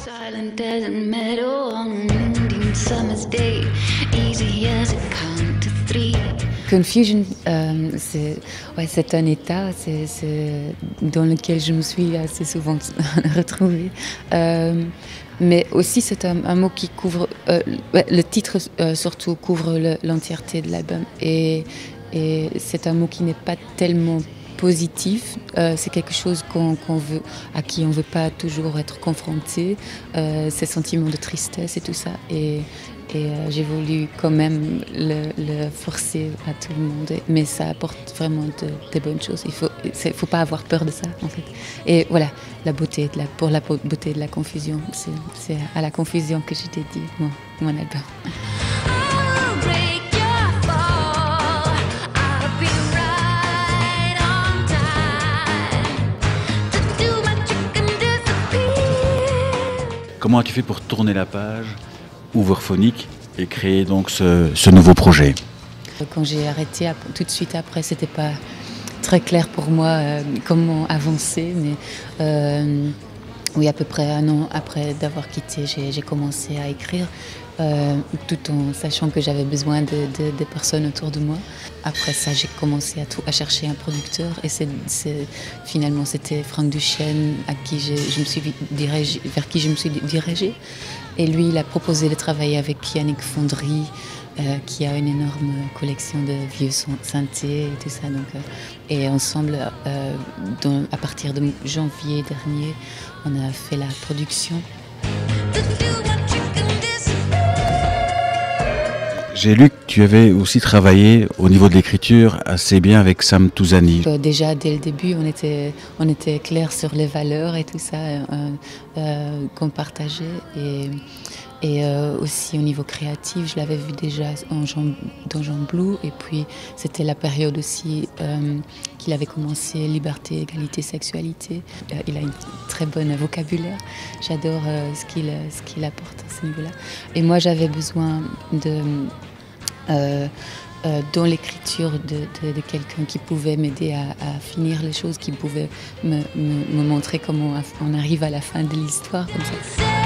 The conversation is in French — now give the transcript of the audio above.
Silent as a meadow on an Indian summer's day, easy as a count to three. Confusion, c'est un état dans lequel je me suis assez souvent retrouvée. Mais aussi c'est un mot qui couvre, le titre surtout couvre l'entièreté de l'album. Et c'est un mot qui n'est pas tellement positif, c'est quelque chose à qui on ne veut pas toujours être confronté, ces sentiments de tristesse et tout ça. Et j'ai voulu quand même le forcer à tout le monde, mais ça apporte vraiment de bonnes choses. Il faut pas avoir peur de ça en fait. Et voilà, la beauté pour la beauté de la confusion, c'est à la confusion que j'ai dédié mon album. Comment as-tu fait pour tourner la page Ouvrephonique et créer donc ce nouveau projet? Quand j'ai arrêté tout de suite après, c'était pas très clair pour moi comment avancer, mais oui, à peu près un an après d'avoir quitté, j'ai commencé à écrire, tout en sachant que j'avais besoin de personnes autour de moi. Après ça, j'ai commencé à chercher un producteur, et finalement c'était Franck Duchesne vers qui je me suis dirigée. Et lui, il a proposé de travailler avec Yannick Fondry, qui a une énorme collection de vieux synthés et tout ça. Donc, et ensemble, à partir de janvier dernier, on a fait la production. J'ai lu que tu avais aussi travaillé au niveau de l'écriture assez bien avec Sam Touzani. Déjà dès le début, on était clair sur les valeurs et tout ça qu'on partageait. Et aussi au niveau créatif, je l'avais vu déjà dans Jean Blou, et puis c'était la période aussi qu'il avait commencé Liberté, Égalité, Sexualité. Il a une très bonne vocabulaire, j'adore ce qu'il apporte à ce niveau-là. Et moi j'avais besoin dans l'écriture de quelqu'un qui pouvait m'aider à finir les choses, qui pouvait me montrer comment on arrive à la fin de l'histoire comme ça.